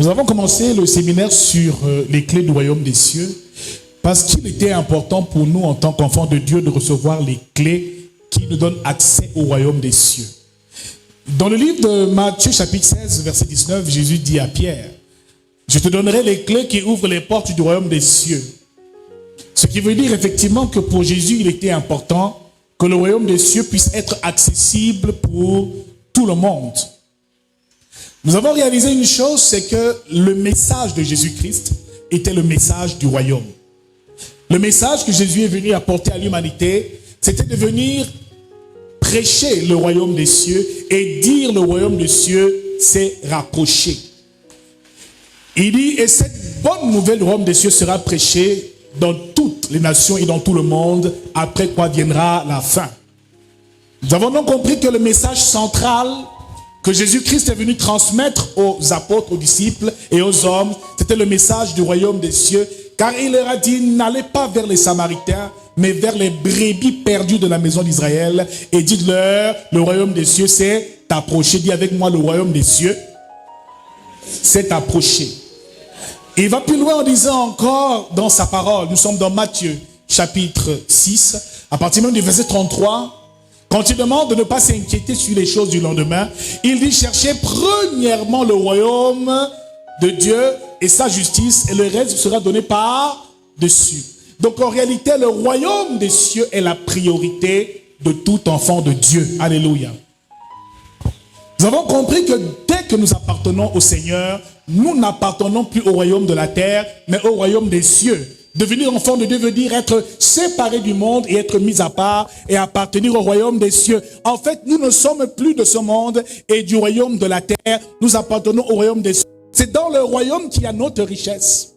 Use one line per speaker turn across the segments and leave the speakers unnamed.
Nous avons commencé le séminaire sur les clés du royaume des cieux parce qu'il était important pour nous en tant qu'enfants de Dieu de recevoir les clés qui nous donnent accès au royaume des cieux. Dans le livre de Matthieu chapitre 16 verset 19, Jésus dit à Pierre: je te donnerai les clés qui ouvrent les portes du royaume des cieux. Ce qui veut dire effectivement que pour Jésus, il était important que le royaume des cieux puisse être accessible pour tout le monde. Nous avons réalisé une chose, c'est que le message de Jésus-Christ était le message du royaume. Le message que Jésus est venu apporter à l'humanité, c'était de venir prêcher le royaume des cieux et dire le royaume des cieux s'est rapproché. Il dit, et cette bonne nouvelle du royaume des cieux sera prêchée dans toutes les nations et dans tout le monde, après quoi viendra la fin. Nous avons donc compris que le message central que Jésus-Christ est venu transmettre aux apôtres, aux disciples et aux hommes, c'était le message du royaume des cieux, car il leur a dit, n'allez pas vers les Samaritains, mais vers les brebis perdues de la maison d'Israël, et dites-leur, le royaume des cieux s'est approché. Dis avec moi, le royaume des cieux s'est approché. Il va plus loin en disant encore dans sa parole, nous sommes dans Matthieu chapitre 6, à partir même du verset 33, quand il demande de ne pas s'inquiéter sur les choses du lendemain, il dit cherchez premièrement le royaume de Dieu et sa justice, et le reste sera donné par-dessus. Donc en réalité, le royaume des cieux est la priorité de tout enfant de Dieu. Alléluia. Nous avons compris que dès que nous appartenons au Seigneur, nous n'appartenons plus au royaume de la terre, mais au royaume des cieux. Devenir enfant de Dieu veut dire être séparé du monde et être mis à part et appartenir au royaume des cieux. En fait, nous ne sommes plus de ce monde et du royaume de la terre. Nous appartenons au royaume des cieux. C'est dans le royaume qu'il y a notre richesse.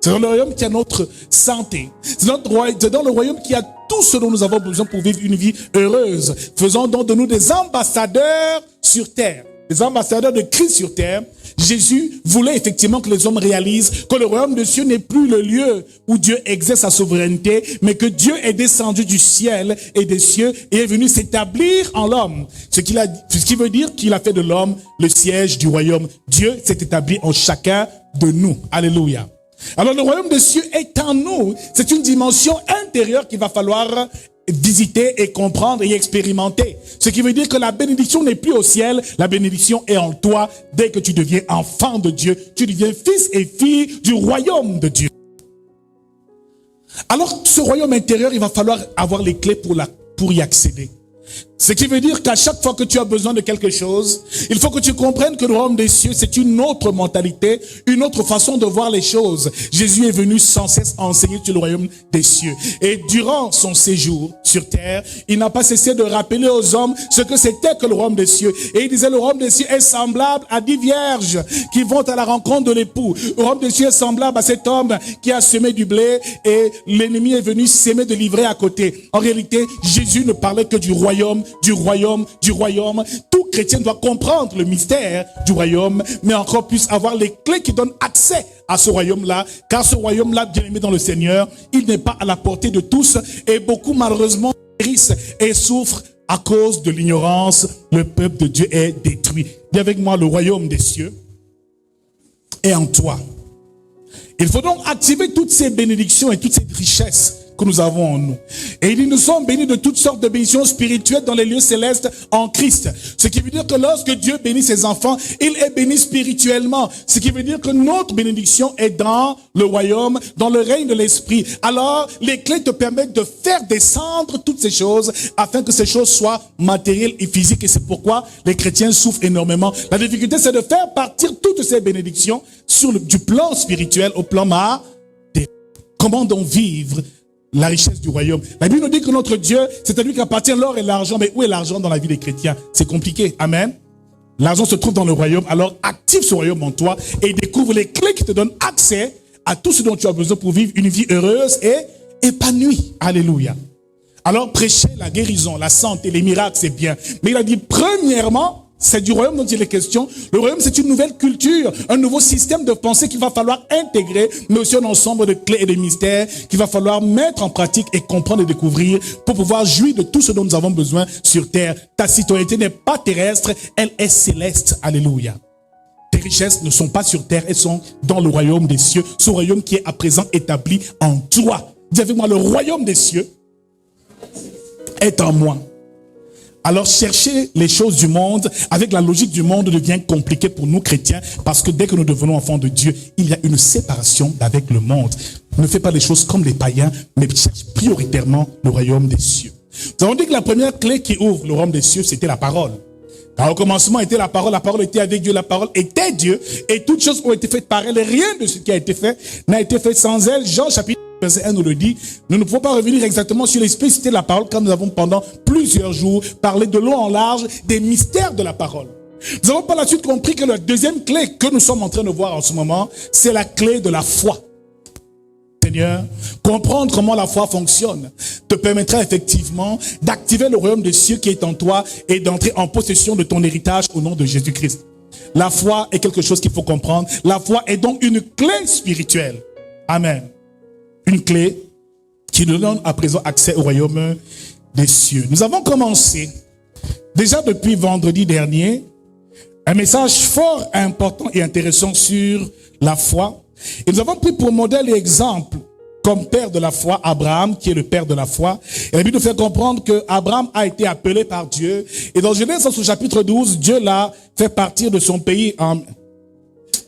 C'est dans le royaume qu'il y a notre santé. C'est dans le royaume qu'il y a tout ce dont nous avons besoin pour vivre une vie heureuse. Faisons donc de nous des ambassadeurs sur terre. Des ambassadeurs de Christ sur terre. Jésus voulait effectivement que les hommes réalisent que le royaume de Dieu n'est plus le lieu où Dieu exerce sa souveraineté, mais que Dieu est descendu du ciel et des cieux et est venu s'établir en l'homme. Ce qui veut dire qu'il a fait de l'homme le siège du royaume. Dieu s'est établi en chacun de nous. Alléluia. Alors le royaume des cieux est en nous. C'est une dimension intérieure qu'il va falloir visiter et comprendre et expérimenter. Ce qui veut dire que la bénédiction n'est plus au ciel, la bénédiction est en toi. Dès que tu deviens enfant de Dieu, tu deviens fils et fille du royaume de Dieu. Alors ce royaume intérieur, il va falloir avoir les clés pour y accéder. Ce qui veut dire qu'à chaque fois que tu as besoin de quelque chose, il faut que tu comprennes que le royaume des cieux, c'est une autre mentalité, une autre façon de voir les choses. Jésus est venu sans cesse enseigner sur le royaume des cieux. Et durant son séjour sur terre, il n'a pas cessé de rappeler aux hommes ce que c'était que le royaume des cieux. Et il disait, le royaume des cieux est semblable à 10 vierges qui vont à la rencontre de l'époux. Le royaume des cieux est semblable à cet homme qui a semé du blé et l'ennemi est venu s'aimer de l'ivraie à côté. En réalité, Jésus ne parlait que du royaume. Tout chrétien doit comprendre le mystère du royaume, mais encore plus avoir les clés qui donnent accès à ce royaume-là, car ce royaume-là, bien aimé dans le Seigneur, il n'est pas à la portée de tous, et beaucoup malheureusement périssent et souffrent à cause de l'ignorance. Le peuple de Dieu est détruit. Dis avec moi, le royaume des cieux est en toi. Il faut donc activer toutes ces bénédictions et toutes ces richesses que nous avons en nous. Et il dit, nous sommes bénis de toutes sortes de bénédictions spirituelles dans les lieux célestes en Christ. Ce qui veut dire que lorsque Dieu bénit ses enfants, il est béni spirituellement. Ce qui veut dire que notre bénédiction est dans le royaume, dans le règne de l'esprit. Alors, les clés te permettent de faire descendre toutes ces choses afin que ces choses soient matérielles et physiques. Et c'est pourquoi les chrétiens souffrent énormément. La difficulté, c'est de faire partir toutes ces bénédictions du plan spirituel au plan matériel. Comment donc vivre la richesse du royaume? La Bible nous dit que notre Dieu, c'est à lui qu'appartient l'or et l'argent. Mais où est l'argent dans la vie des chrétiens? C'est compliqué. Amen. L'argent se trouve dans le royaume. Alors active ce royaume en toi et découvre les clés qui te donnent accès à tout ce dont tu as besoin pour vivre une vie heureuse et épanouie. Alléluia. Alors prêcher la guérison, la santé, les miracles, c'est bien. Mais il a dit premièrement, c'est du royaume dont il est question. Le royaume, c'est une nouvelle culture, un nouveau système de pensée qu'il va falloir intégrer, mais aussi un ensemble de clés et de mystères qu'il va falloir mettre en pratique et comprendre et découvrir pour pouvoir jouir de tout ce dont nous avons besoin sur terre. Ta citoyenneté n'est pas terrestre, elle est céleste. Alléluia. Tes richesses ne sont pas sur terre, elles sont dans le royaume des cieux, ce royaume qui est à présent établi en toi. Dis avec moi, le royaume des cieux est en moi. Alors chercher les choses du monde avec la logique du monde devient compliqué pour nous chrétiens, parce que dès que nous devenons enfants de Dieu, il y a une séparation avec le monde. Ne fais pas les choses comme les païens, mais cherche prioritairement le royaume des cieux. Nous avons dit que la première clé qui ouvre le royaume des cieux, c'était la parole. Car au commencement était la parole était avec Dieu, la parole était Dieu, et toutes choses ont été faites par elle, et rien de ce qui a été fait n'a été fait sans elle. Jean chapitre verset 1 nous le dit. Nous ne pouvons pas revenir exactement sur l'explicité de la parole, quand nous avons pendant plusieurs jours parlé de long en large des mystères de la parole. Nous avons par la suite compris que la deuxième clé que nous sommes en train de voir en ce moment, c'est la clé de la foi. Seigneur, comprendre comment la foi fonctionne te permettra effectivement d'activer le royaume des cieux qui est en toi et d'entrer en possession de ton héritage au nom de Jésus-Christ. La foi est quelque chose qu'il faut comprendre. La foi est donc une clé spirituelle. Amen. Une clé qui nous donne à présent accès au royaume des cieux. Nous avons commencé, déjà depuis vendredi dernier, un message fort important et intéressant sur la foi. Et nous avons pris pour modèle et exemple, comme père de la foi, Abraham, qui est le père de la foi. Et la Bible nous fait comprendre que Abraham a été appelé par Dieu. Et dans Genèse, au chapitre 12, Dieu l'a fait partir de son pays en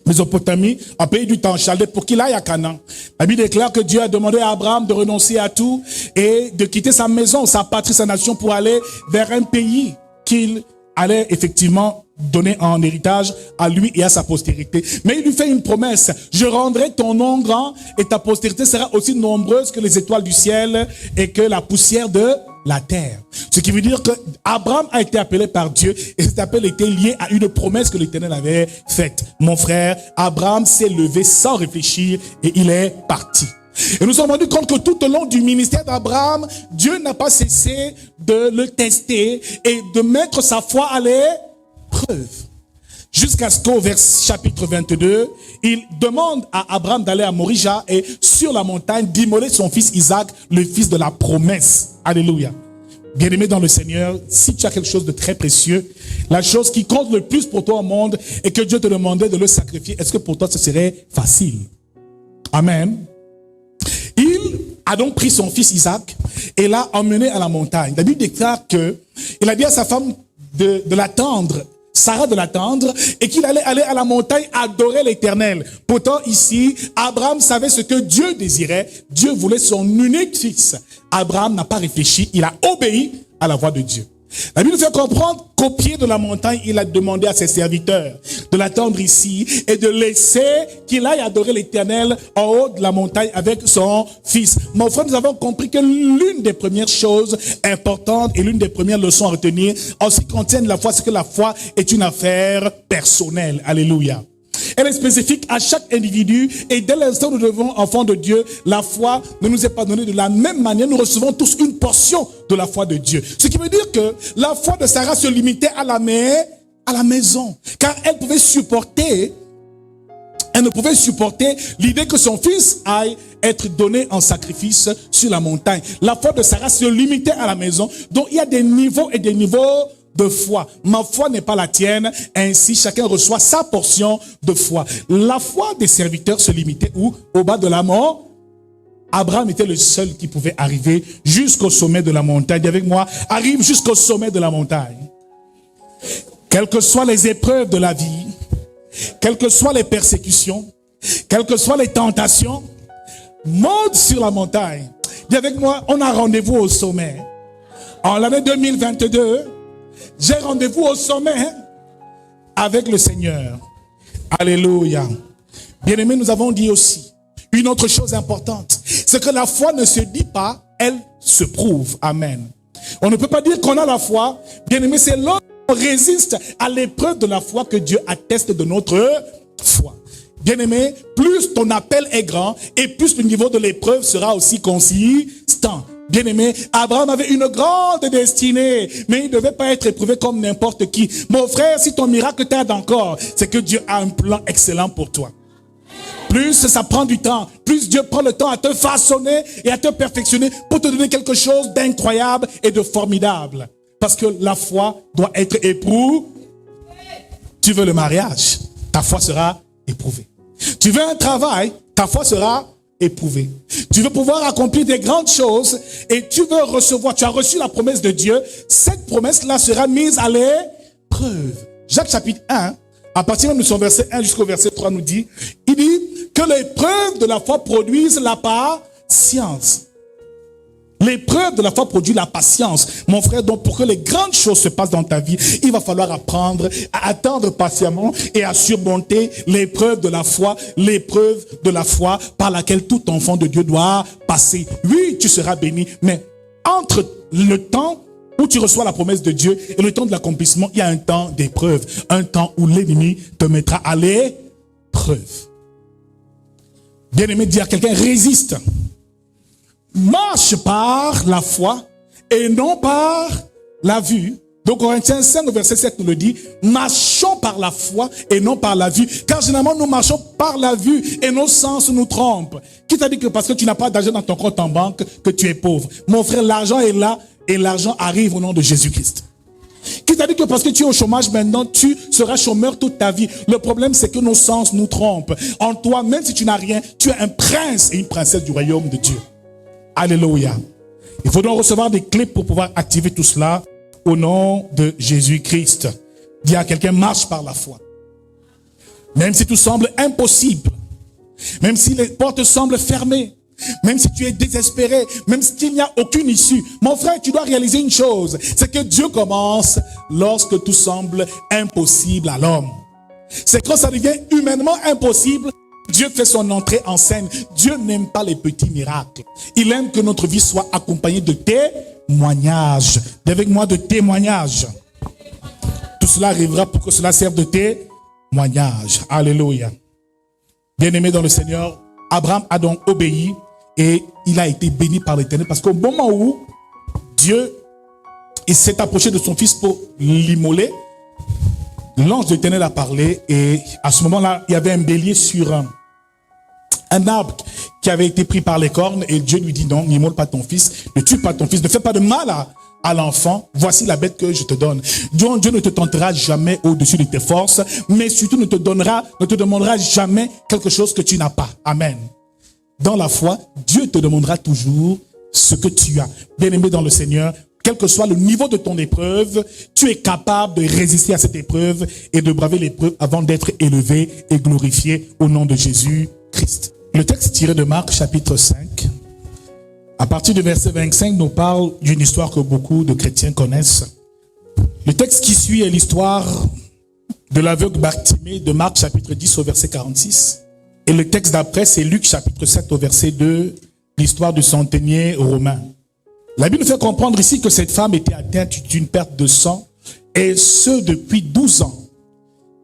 Mésopotamie, en pays du temps Chaldée, pour qu'il aille à Canaan. La Bible déclare que Dieu a demandé à Abraham de renoncer à tout et de quitter sa maison, sa patrie, sa nation pour aller vers un pays qu'il allait effectivement donner en héritage à lui et à sa postérité. Mais il lui fait une promesse: je rendrai ton nom grand et ta postérité sera aussi nombreuse que les étoiles du ciel et que la poussière de la terre. Ce qui veut dire que Abraham a été appelé par Dieu et cet appel était lié à une promesse que l'Éternel avait faite. Mon frère, Abraham s'est levé sans réfléchir et il est parti. Et nous nous sommes rendus compte que tout au long du ministère d'Abraham, Dieu n'a pas cessé de le tester et de mettre sa foi à l'épreuve. Jusqu'à ce qu'au chapitre 22, il demande à Abraham d'aller à Morija et sur la montagne d'immoler son fils Isaac, le fils de la promesse. Alléluia. Bien-aimé dans le Seigneur, si tu as quelque chose de très précieux, la chose qui compte le plus pour toi au monde et que Dieu te demandait de le sacrifier, est-ce que pour toi ce serait facile? Amen. Il a donc pris son fils Isaac et l'a emmené à la montagne. La Bible déclare que il a dit à sa femme de l'attendre, Sarah de l'attendre, et qu'il allait aller à la montagne adorer l'Éternel. Pourtant ici, Abraham savait ce que Dieu désirait. Dieu voulait son unique fils. Abraham n'a pas réfléchi, il a obéi à la voix de Dieu. La Bible nous fait comprendre qu'au pied de la montagne, il a demandé à ses serviteurs de l'attendre ici et de laisser qu'il aille adorer l'Éternel en haut de la montagne avec son fils. Mon frère, nous avons compris que l'une des premières choses importantes et l'une des premières leçons à retenir en ce qui concerne la foi, c'est que la foi est une affaire personnelle. Alléluia. Elle est spécifique à chaque individu et dès l'instant où nous devenons enfants de Dieu, la foi ne nous est pas donnée de la même manière. Nous recevons tous une portion de la foi de Dieu. Ce qui veut dire que la foi de Sarah se limitait à la maison. Car elle ne pouvait supporter l'idée que son fils aille être donné en sacrifice sur la montagne. La foi de Sarah se limitait à la maison. Donc il y a des niveaux et des niveaux de foi. Ma foi n'est pas la tienne, ainsi chacun reçoit sa portion de foi. La foi des serviteurs se limitait où? Au bas de la mort. Abraham était le seul qui pouvait arriver jusqu'au sommet de la montagne. Dis avec moi, arrive jusqu'au sommet de la montagne. Quelles que soient les épreuves de la vie, quelles que soient les persécutions, quelles que soient les tentations, monte sur la montagne. Dis avec moi, on a rendez-vous au sommet. En l'année 2022, j'ai rendez-vous au sommet avec le Seigneur. Alléluia. Bien-aimés, nous avons dit aussi une autre chose importante. C'est que la foi ne se dit pas, elle se prouve. Amen. On ne peut pas dire qu'on a la foi. Bien-aimés, c'est lorsqu'on résiste à l'épreuve de la foi que Dieu atteste de notre foi. Bien-aimé, plus ton appel est grand et plus le niveau de l'épreuve sera aussi consistant. Bien-aimé, Abraham avait une grande destinée, mais il ne devait pas être éprouvé comme n'importe qui. Mon frère, si ton miracle tarde encore, c'est que Dieu a un plan excellent pour toi. Plus ça prend du temps, plus Dieu prend le temps à te façonner et à te perfectionner pour te donner quelque chose d'incroyable et de formidable. Parce que la foi doit être éprouvée. Tu veux le mariage? ta foi sera éprouvée. Tu veux un travail, ta foi sera éprouvée. Tu veux pouvoir accomplir des grandes choses et tu veux recevoir, tu as reçu la promesse de Dieu, cette promesse-là sera mise à l'épreuve. Jacques chapitre 1, à partir même de son verset 1 jusqu'au verset 3 nous dit, il dit que l'épreuve de la foi produise la patience. L'épreuve de la foi produit la patience. Mon frère, donc pour que les grandes choses se passent dans ta vie, il va falloir apprendre à attendre patiemment et à surmonter l'épreuve de la foi par laquelle tout enfant de Dieu doit passer. Oui, tu seras béni, mais entre le temps où tu reçois la promesse de Dieu et le temps de l'accomplissement, il y a un temps d'épreuve, un temps où l'ennemi te mettra à l'épreuve. Bien-aimé, dis à quelqu'un, résiste. Marche par la foi et non par la vue. Donc Corinthiens 5, verset 7 nous le dit, marchons par la foi et non par la vue. Car généralement nous marchons par la vue et nos sens nous trompent. Qui t'a dit que parce que tu n'as pas d'argent dans ton compte en banque que tu es pauvre? Mon frère, l'argent est là et l'argent arrive au nom de Jésus-Christ. Qui t'a dit que parce que tu es au chômage maintenant, tu seras chômeur toute ta vie? Le problème, c'est que nos sens nous trompent. En toi, même si tu n'as rien, tu es un prince et une princesse du royaume de Dieu. Alléluia. Il faut donc recevoir des clés pour pouvoir activer tout cela au nom de Jésus-Christ. Dis à quelqu'un, marche par la foi. Même si tout semble impossible, même si les portes semblent fermées, même si tu es désespéré, même s'il n'y a aucune issue, mon frère, tu dois réaliser une chose, c'est que Dieu commence lorsque tout semble impossible à l'homme. C'est quand ça devient humainement impossible, Dieu fait son entrée en scène. Dieu n'aime pas les petits miracles. Il aime que notre vie soit accompagnée de témoignages. Dis avec moi, de témoignages. Tout cela arrivera pour que cela serve de témoignage. Alléluia. Bien-aimé dans le Seigneur, Abraham a donc obéi et il a été béni par l'Éternel parce qu'au moment où Dieu s'est approché de son fils pour l'immoler, l'ange de l'Éternel a parlé et à ce moment-là, il y avait un bélier sur un arbre qui avait été pris par les cornes et Dieu lui dit non, n'immole pas ton fils, ne tue pas ton fils, ne fais pas de mal à l'enfant, voici la bête que je te donne. Dieu ne te tentera jamais au-dessus de tes forces, mais surtout ne te demandera jamais quelque chose que tu n'as pas. Amen. Dans la foi, Dieu te demandera toujours ce que tu as. Bien-aimé dans le Seigneur, quel que soit le niveau de ton épreuve, tu es capable de résister à cette épreuve et de braver l'épreuve avant d'être élevé et glorifié au nom de Jésus-Christ. Le texte tiré de Marc, chapitre 5, à partir du verset 25, nous parle d'une histoire que beaucoup de chrétiens connaissent. Le texte qui suit est l'histoire de l'aveugle Bartimée de Marc, chapitre 10, au verset 46. Et le texte d'après, c'est Luc, chapitre 7, au verset 2, l'histoire du centenier romain. La Bible nous fait comprendre ici que cette femme était atteinte d'une perte de sang, et ce depuis 12 ans.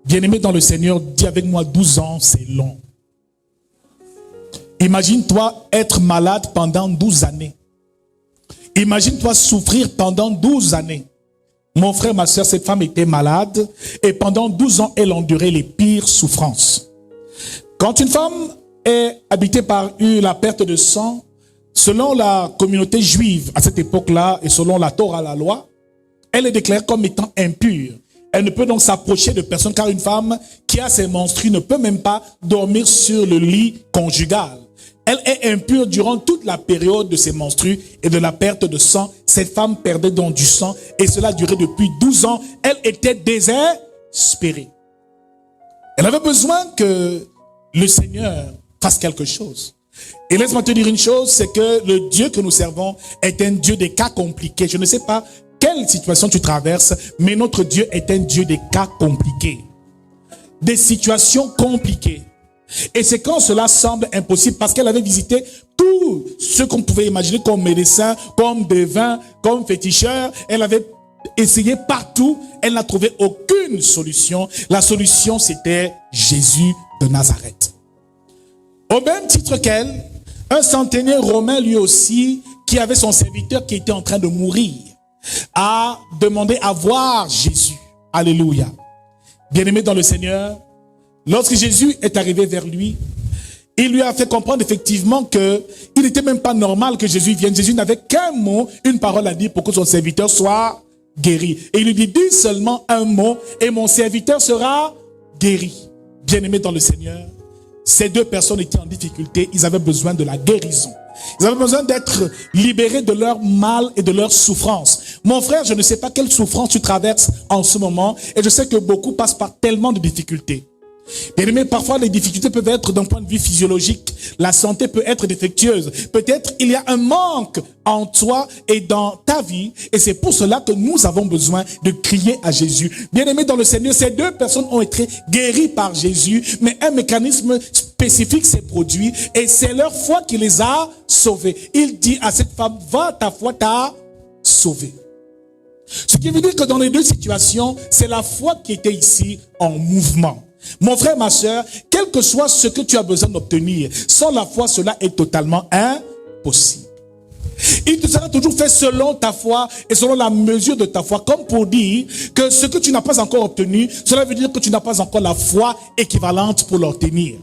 Bien-aimé dans le Seigneur, dis avec moi, 12 ans, c'est long. Imagine-toi être malade pendant 12 années. Imagine-toi souffrir pendant 12 années. Mon frère, ma soeur, cette femme était malade et pendant 12 ans, elle endurait les pires souffrances. Quand une femme est habitée par la perte de sang, selon la communauté juive à cette époque-là et selon la Torah, la loi, elle est déclarée comme étant impure. Elle ne peut donc s'approcher de personne car une femme qui a ses menstrues ne peut même pas dormir sur le lit conjugal. Elle est impure durant toute la période de ses menstrues et de la perte de sang. Cette femme perdait donc du sang et cela durait depuis 12 ans. Elle était désespérée. Elle avait besoin que le Seigneur fasse quelque chose. Et laisse-moi te dire une chose, c'est que le Dieu que nous servons est un Dieu des cas compliqués. Je ne sais pas quelle situation tu traverses, mais notre Dieu est un Dieu des cas compliqués. Des situations compliquées. Et c'est quand cela semble impossible, parce qu'elle avait visité tout ce qu'on pouvait imaginer comme médecin, comme devin, comme féticheur. Elle avait essayé partout, elle n'a trouvé aucune solution. La solution, c'était Jésus de Nazareth. Au même titre qu'elle, un centenier romain lui aussi, qui avait son serviteur qui était en train de mourir, a demandé à voir Jésus. Alléluia. Bien-aimé dans le Seigneur, lorsque Jésus est arrivé vers lui, il lui a fait comprendre effectivement que il n'était même pas normal que Jésus vienne. Jésus n'avait qu'un mot, une parole à dire pour que son serviteur soit guéri. Et il lui dit, dis seulement un mot et mon serviteur sera guéri. bien-aimés dans le Seigneur, ces deux personnes étaient en difficulté, ils avaient besoin de la guérison. Ils avaient besoin d'être libérés de leur mal et de leur souffrance. Mon frère, je ne sais pas quelle souffrance tu traverses en ce moment, et je sais que beaucoup passent par tellement de difficultés. Bien-aimés, parfois les difficultés peuvent être d'un point de vue physiologique. La santé peut être défectueuse. Peut-être il y a un manque en toi et dans ta vie. Et c'est pour cela que nous avons besoin de crier à Jésus. Bien-aimés dans le Seigneur, ces deux personnes ont été guéries par Jésus. Mais un mécanisme spécifique s'est produit. Et c'est leur foi qui les a sauvés. Il dit à cette femme, va, ta foi t'a sauvée. Ce qui veut dire que dans les deux situations, c'est la foi qui était ici en mouvement. Mon frère, ma soeur, quel que soit ce que tu as besoin d'obtenir, sans la foi, cela est totalement impossible. Il te sera toujours fait selon ta foi et selon la mesure de ta foi, comme pour dire que ce que tu n'as pas encore obtenu, cela veut dire que tu n'as pas encore la foi équivalente pour l'obtenir.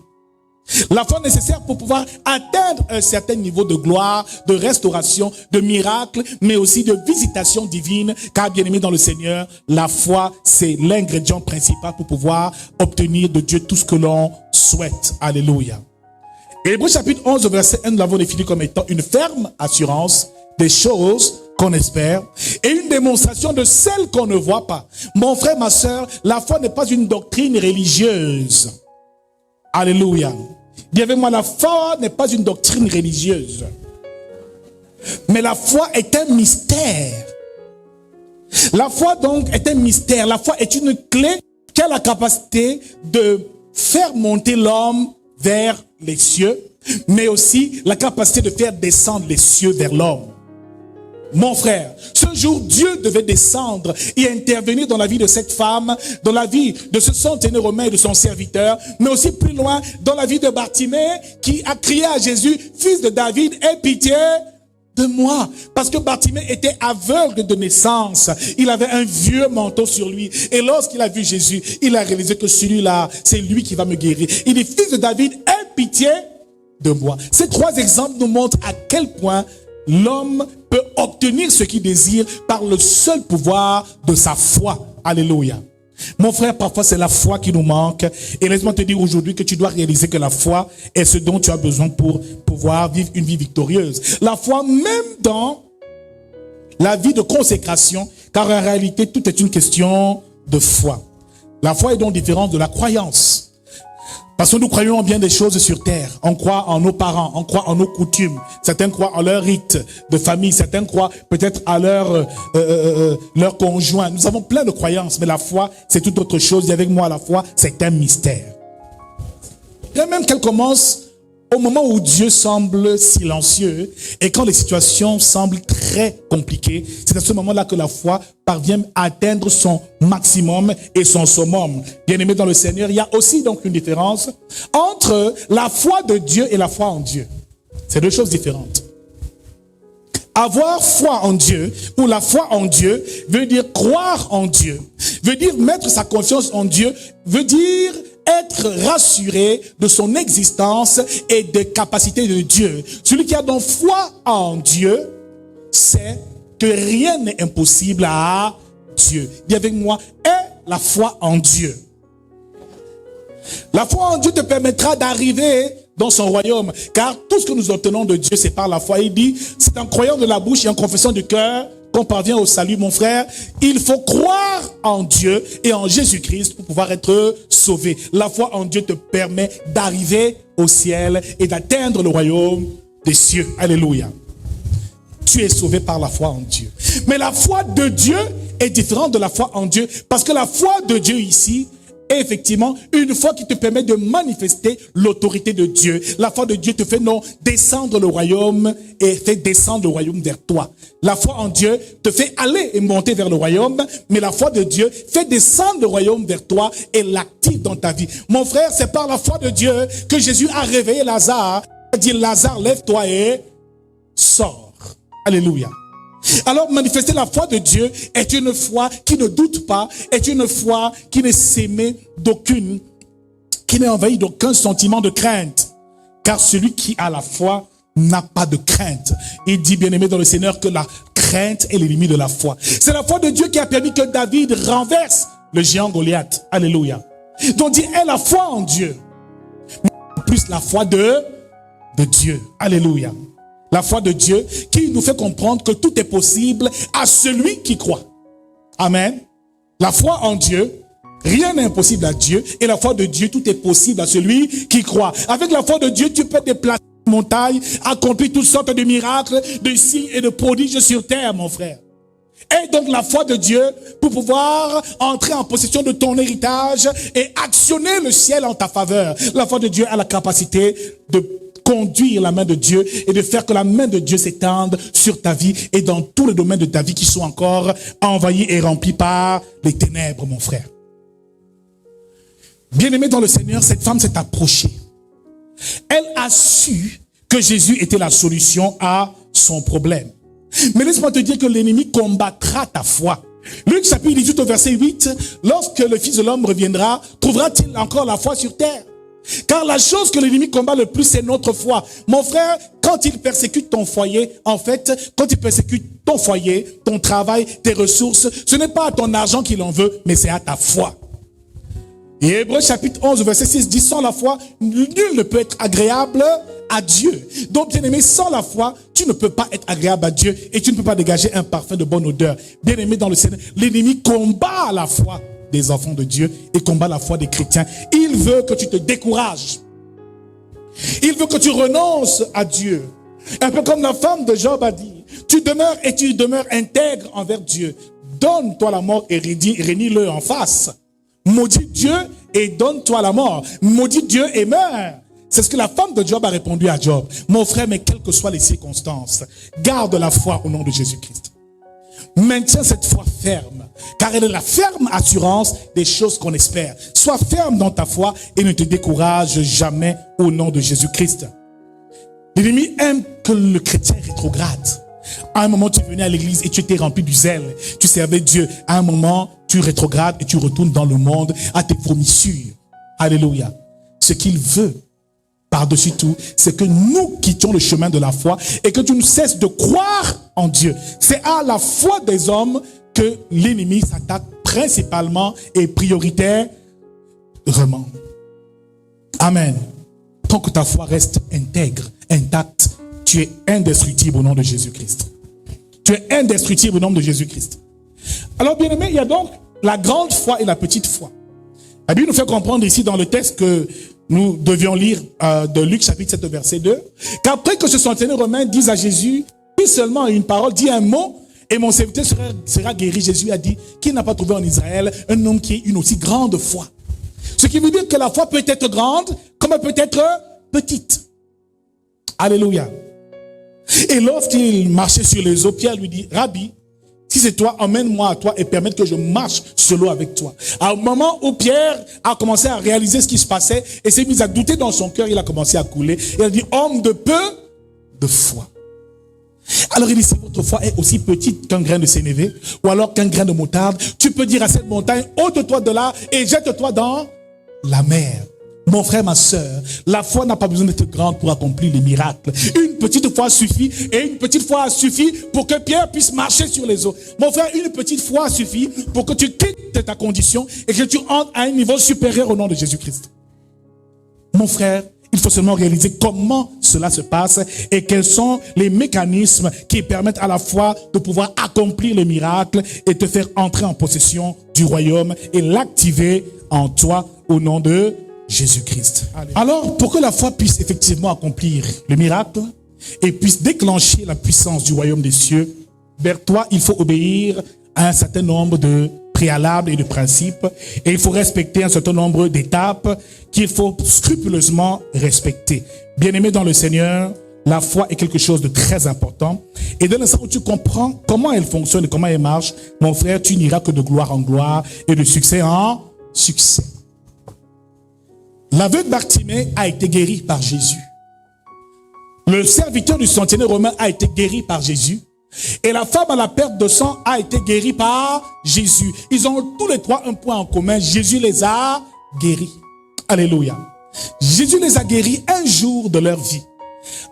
La foi nécessaire pour pouvoir atteindre un certain niveau de gloire, de restauration, de miracle, mais aussi de visitation divine, car bien aimé dans le Seigneur, la foi, c'est l'ingrédient principal pour pouvoir obtenir de Dieu tout ce que l'on souhaite. Alléluia. Hébreux chapitre 11, verset 1, nous l'avons défini comme étant une ferme assurance des choses qu'on espère et une démonstration de celles qu'on ne voit pas. Mon frère, ma soeur, la foi n'est pas une doctrine religieuse. Alléluia. Dis avec moi, la foi n'est pas une doctrine religieuse. Mais la foi est un mystère. La foi donc est un mystère. La foi est une clé qui a la capacité de faire monter l'homme vers les cieux, mais aussi la capacité de faire descendre les cieux vers l'homme. Mon frère, ce jour, Dieu devait descendre et intervenir dans la vie de cette femme, dans la vie de ce centenaire romain et de son serviteur, mais aussi plus loin, dans la vie de Bartimée, qui a crié à Jésus, fils de David, aie pitié de moi. Parce que Bartimée était aveugle de naissance. Il avait un vieux manteau sur lui. Et lorsqu'il a vu Jésus, il a réalisé que celui-là, c'est lui qui va me guérir. Il dit, fils de David, aie pitié de moi. Ces trois exemples nous montrent à quel point l'homme peut obtenir ce qu'il désire par le seul pouvoir de sa foi. Alléluia. Mon frère, parfois c'est la foi qui nous manque. Et laisse-moi te dire aujourd'hui que tu dois réaliser que la foi est ce dont tu as besoin pour pouvoir vivre une vie victorieuse. La foi même dans la vie de consécration, car en réalité tout est une question de foi. La foi est donc différente de la croyance. Parce que nous croyons en bien des choses sur terre. On croit en nos parents, on croit en nos coutumes. Certains croient en leur rite de famille. Certains croient peut-être à leur conjoint. Nous avons plein de croyances, mais la foi, c'est tout autre chose. Et avec moi, la foi, c'est un mystère. Et même qu'elle commence au moment où Dieu semble silencieux et quand les situations semblent très compliquées, c'est à ce moment-là que la foi parvient à atteindre son maximum et son summum. Bien-aimé dans le Seigneur, il y a aussi donc une différence entre la foi de Dieu et la foi en Dieu. C'est deux choses différentes. Avoir foi en Dieu ou la foi en Dieu veut dire croire en Dieu, veut dire mettre sa confiance en Dieu, veut dire être rassuré de son existence et des capacités de Dieu. Celui qui a donc foi en Dieu sait que rien n'est impossible à Dieu. Dis avec moi, aie la foi en Dieu. La foi en Dieu te permettra d'arriver dans son royaume, car tout ce que nous obtenons de Dieu, c'est par la foi. Il dit, c'est en croyant de la bouche et en confessant du cœur qu'on parvient au salut, mon frère. Il faut croire en Dieu et en Jésus-Christ pour pouvoir être sauvé. La foi en Dieu te permet d'arriver au ciel et d'atteindre le royaume des cieux. Alléluia. Tu es sauvé par la foi en Dieu. Mais la foi de Dieu est différente de la foi en Dieu, parce que la foi de Dieu ici est effectivement une foi qui te permet de manifester l'autorité de Dieu. La foi de Dieu te fait non descendre le royaume et fait descendre le royaume vers toi. La foi en Dieu te fait aller et monter vers le royaume, mais la foi de Dieu fait descendre le royaume vers toi et l'active dans ta vie. Mon frère, c'est par la foi de Dieu que Jésus a réveillé Lazare. Il a dit, Lazare, lève-toi et sors. Alléluia. Alors manifester la foi de Dieu est une foi qui ne doute pas, est une foi qui ne s'émet d'aucune, qui n'est envahie d'aucun sentiment de crainte. Car celui qui a la foi n'a pas de crainte. Il dit, bien-aimé dans le Seigneur, que la crainte est l'ennemi de la foi. C'est la foi de Dieu qui a permis que David renverse le géant Goliath. Alléluia. Donc dit, aie la foi en Dieu. Mais plus la foi de Dieu. Alléluia. La foi de Dieu qui nous fait comprendre que tout est possible à celui qui croit. Amen. La foi en Dieu, rien n'est impossible à Dieu. Et la foi de Dieu, tout est possible à celui qui croit. Avec la foi de Dieu, tu peux déplacer une montagne, accomplir toutes sortes de miracles, de signes et de prodiges sur terre, mon frère. Et donc la foi de Dieu pour pouvoir entrer en possession de ton héritage et actionner le ciel en ta faveur. La foi de Dieu a la capacité de conduire la main de Dieu et de faire que la main de Dieu s'étende sur ta vie et dans tous les domaines de ta vie qui sont encore envahis et remplis par les ténèbres, mon frère. Bien-aimé dans le Seigneur, cette femme s'est approchée. Elle a su que Jésus était la solution à son problème. Mais laisse-moi te dire que l'ennemi combattra ta foi. Luc chapitre 18 au verset 8, lorsque le Fils de l'homme reviendra, trouvera-t-il encore la foi sur terre? Car la chose que l'ennemi combat le plus, c'est notre foi. Mon frère, quand il persécute ton foyer, en fait, quand il persécute ton foyer, ton travail, tes ressources, ce n'est pas à ton argent qu'il en veut, mais c'est à ta foi. Et Hébreux chapitre 11, verset 6 dit, sans la foi, nul ne peut être agréable à Dieu. Donc, bien-aimé, sans la foi, tu ne peux pas être agréable à Dieu et tu ne peux pas dégager un parfum de bonne odeur. Bien-aimé dans le Seigneur, l'ennemi combat la foi des enfants de Dieu et combat la foi des chrétiens. Il veut que tu te décourages. Il veut que tu renonces à Dieu. Un peu comme la femme de Job a dit, tu demeures intègre envers Dieu. Donne-toi la mort et réunis-le en face. Maudis Dieu et donne-toi la mort. Maudis Dieu et meurs. C'est ce que la femme de Job a répondu à Job. Mon frère, mais quelles que soient les circonstances, garde la foi au nom de Jésus-Christ. Maintiens cette foi ferme, car elle est la ferme assurance des choses qu'on espère. Sois ferme dans ta foi et ne te décourage jamais au nom de Jésus-Christ. L'ennemi aime que le chrétien rétrograde. À un moment, tu venais à l'église et tu étais rempli du zèle. Tu servais Dieu. À un moment, tu rétrogrades et tu retournes dans le monde à tes promissures. Alléluia. Ce qu'il veut, par-dessus tout, c'est que nous quittions le chemin de la foi et que tu ne cesses de croire en Dieu. C'est à la foi des hommes que l'ennemi s'attaque principalement et prioritairement. Amen. Tant que ta foi reste intègre, intacte, tu es indestructible au nom de Jésus-Christ. Tu es indestructible au nom de Jésus-Christ. Alors, bien aimé, il y a donc la grande foi et la petite foi. La Bible nous fait comprendre ici dans le texte que nous devions lire de Luc chapitre 7 verset 2, qu'après que ce centenaire romain dise à Jésus, dis seulement une parole, dis un mot, et mon serviteur sera guéri. Jésus a dit qu'il n'a pas trouvé en Israël un homme qui ait une aussi grande foi. Ce qui veut dire que la foi peut être grande, comme elle peut être petite. Alléluia. Et lorsqu'il marchait sur les eaux, Pierre lui dit, Rabbi, si c'est toi, emmène-moi à toi et permette que je marche sur l'eau avec toi. À un moment où Pierre a commencé à réaliser ce qui se passait et s'est mis à douter dans son cœur, il a commencé à couler. Il a dit, homme de peu de foi. Alors il dit, si votre foi est aussi petite qu'un grain de sénévé ou alors qu'un grain de moutarde, tu peux dire à cette montagne, ôte-toi de là et jette-toi dans la mer. Mon frère, ma sœur, la foi n'a pas besoin d'être grande pour accomplir les miracles. Une petite foi suffit et une petite foi suffit pour que Pierre puisse marcher sur les eaux. Mon frère, une petite foi suffit pour que tu quittes ta condition et que tu entres à un niveau supérieur au nom de Jésus-Christ. Mon frère, il faut seulement réaliser comment cela se passe et quels sont les mécanismes qui permettent à la foi de pouvoir accomplir les miracles et te faire entrer en possession du royaume et l'activer en toi au nom de Jésus-Christ. Alors, pour que la foi puisse effectivement accomplir le miracle et puisse déclencher la puissance du royaume des cieux, vers toi, il faut obéir à un certain nombre de préalables et de principes et il faut respecter un certain nombre d'étapes qu'il faut scrupuleusement respecter. Bien-aimé dans le Seigneur, la foi est quelque chose de très important et dès l'instant où tu comprends comment elle fonctionne et comment elle marche, mon frère, tu n'iras que de gloire en gloire et de succès en succès. L'aveugle Bartimée a été guéri par Jésus. Le serviteur du centenaire romain a été guéri par Jésus. Et la femme à la perte de sang a été guérie par Jésus. Ils ont tous les trois un point en commun. Jésus les a guéris. Alléluia. Jésus les a guéris un jour de leur vie.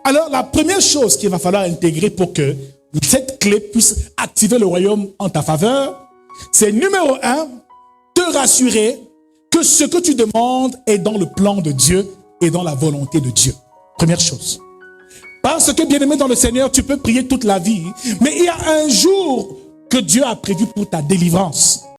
Alors la première chose qu'il va falloir intégrer pour que cette clé puisse activer le royaume en ta faveur, c'est numéro 1, te rassurer que que ce que tu demandes est dans le plan de Dieu et dans la volonté de Dieu. Première chose. Parce que, bien-aimé dans le Seigneur, tu peux prier toute la vie, mais il y a un jour que Dieu a prévu pour ta délivrance.